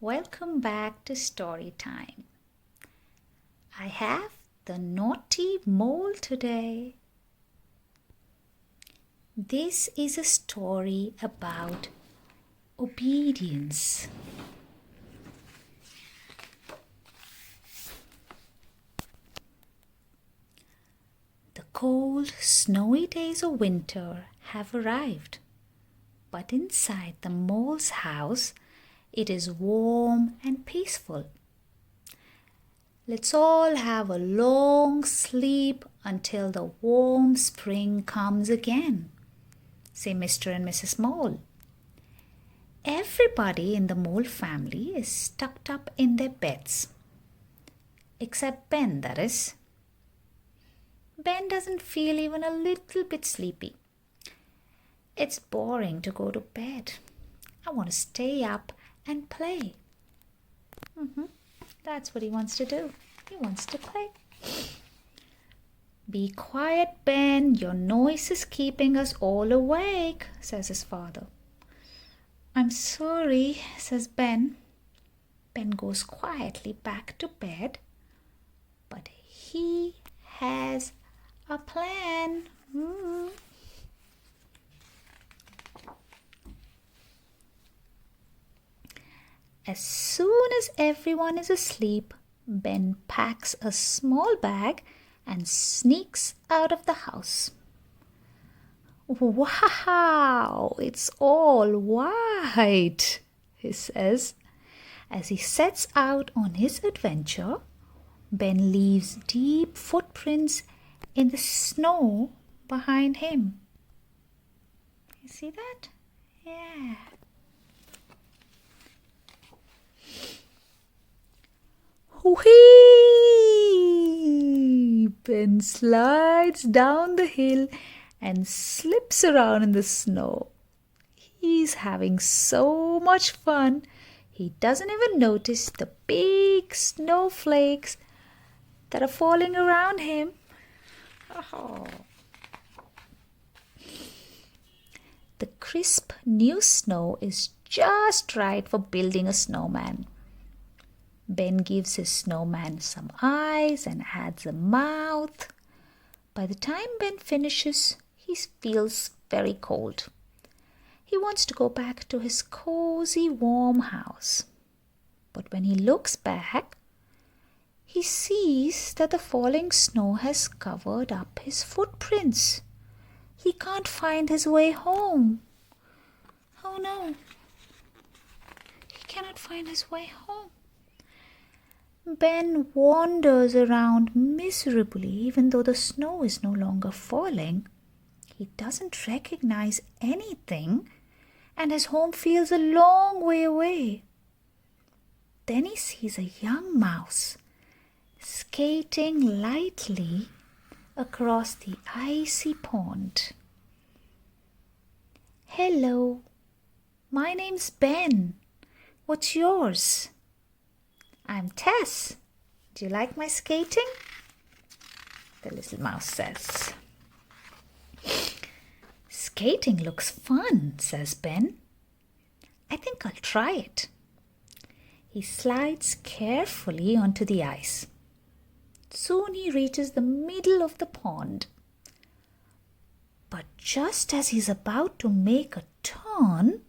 Welcome back to story time. I have the naughty mole today. This is a story about obedience. The cold, snowy days of winter have arrived, but inside the mole's house it is warm and peaceful. Let's all have a long sleep until the warm spring comes again, say Mr. and Mrs. Mole. Everybody in the mole family is tucked up in their beds. Except Ben, that is. Ben doesn't feel even a little bit sleepy. It's boring to go to bed. I want to stay up and play. That's what he wants to do. He wants to play. Be quiet, Ben. Your noise is keeping us all awake, says his father. I'm sorry, says Ben. Ben goes quietly back to bed, but he has a plan. As soon as everyone is asleep, Ben packs a small bag and sneaks out of the house. Wow, it's all white, he says. As he sets out on his adventure, Ben leaves deep footprints in the snow behind him. You see that? Yeah. Whee! Ben slides down the hill and slips around in the snow. He's having so much fun, he doesn't even notice the big snowflakes that are falling around him. Oh. The crisp new snow is just right for building a snowman. Ben gives his snowman some eyes and adds a mouth. By the time Ben finishes, he feels very cold. He wants to go back to his cozy, warm house. But when he looks back, he sees that the falling snow has covered up his footprints. He can't find his way home. Oh no, he cannot find his way home. Ben wanders around miserably even though the snow is no longer falling. He doesn't recognize anything and his home feels a long way away. Then he sees a young mouse skating lightly across the icy pond. Hello, my name's Ben. What's yours? I'm Tess. Do you like my skating? The little mouse says. Skating looks fun, says Ben. I think I'll try it. He slides carefully onto the ice. Soon he reaches the middle of the pond. But just as he's about to make a turn,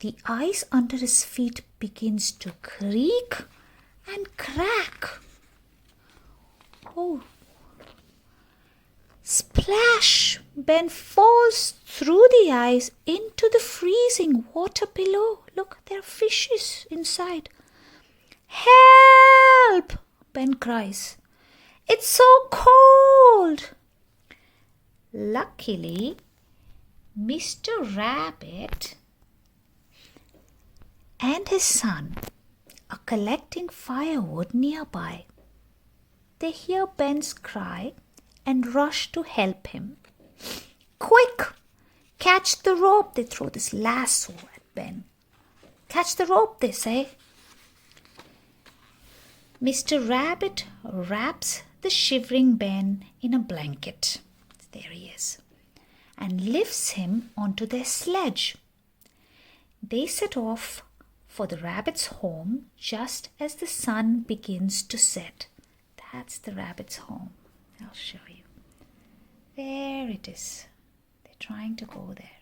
the ice under his feet begins to creak and crack. Oh! Splash! Ben falls through the ice into the freezing water below. Look, there are fishes inside. Help! Ben cries. It's so cold. Luckily, Mr. Rabbit and his son are collecting firewood nearby. They hear Ben's cry and rush to help him. Quick! Catch the rope! They throw this lasso at Ben. Catch the rope, they say. Mr. Rabbit wraps the shivering Ben in a blanket. There he is. And lifts him onto their sledge. They set off for the rabbit's home just as the sun begins to set. That's the rabbit's home. I'll show you. There it is. They're trying to go there.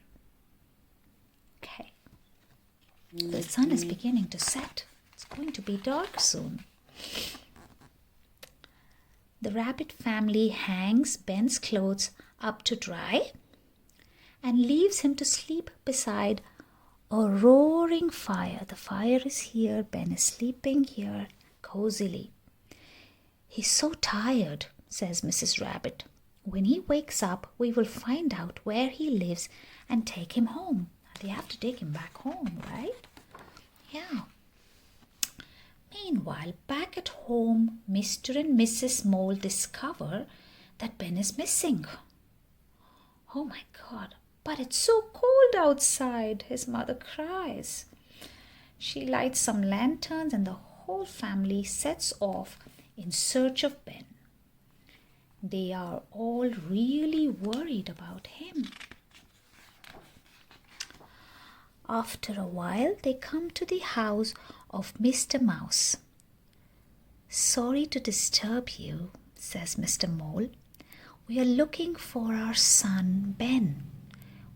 Okay. The sun is beginning to set. It's going to be dark soon. The rabbit family hangs Ben's clothes up to dry and leaves him to sleep beside a roaring fire. The fire is here. Ben is sleeping here cozily. He's so tired, says Mrs. Rabbit. When he wakes up, we will find out where he lives and take him home. They have to take him back home, right? Yeah. Meanwhile, back at home, Mr. and Mrs. Mole discover that Ben is missing. Oh my God, but it's so cold outside, his mother cries. She lights some lanterns and the whole family sets off in search of Ben. They are all really worried about him. After a while, they come to the house of Mr. Mouse. Sorry to disturb you, says Mr. Mole. We are looking for our son, Ben.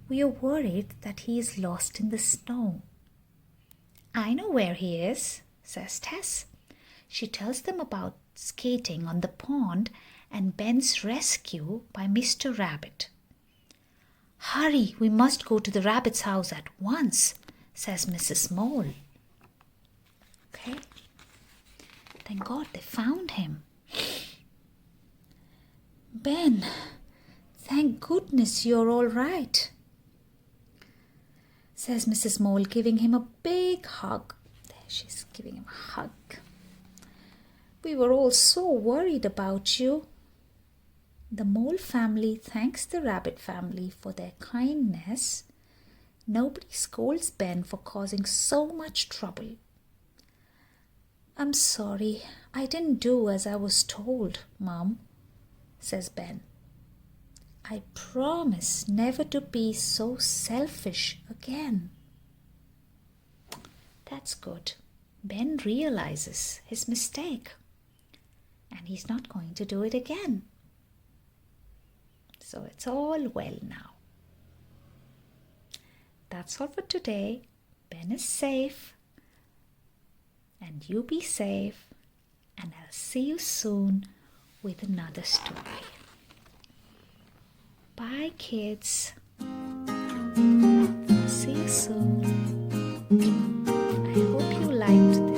We are worried that he is lost in the snow. I know where he is, says Tess. She tells them about skating on the pond and Ben's rescue by Mr. Rabbit. Hurry, we must go to the rabbit's house at once, says Mrs. Mole. Okay. Thank God they found him. Ben, thank goodness you're all right, says Mrs. Mole, giving him a big hug. There, she's giving him a hug. We were all so worried about you. The Mole family thanks the Rabbit family for their kindness. Nobody scolds Ben for causing so much trouble. I'm sorry, I didn't do as I was told, Mom, says Ben. I promise never to be so selfish again. That's good. Ben realizes his mistake and he's not going to do it again. So it's all well now. That's all for today. Ben is safe. And you be safe. And I'll see you soon with another story. Bye, kids. See you soon. I hope you liked this.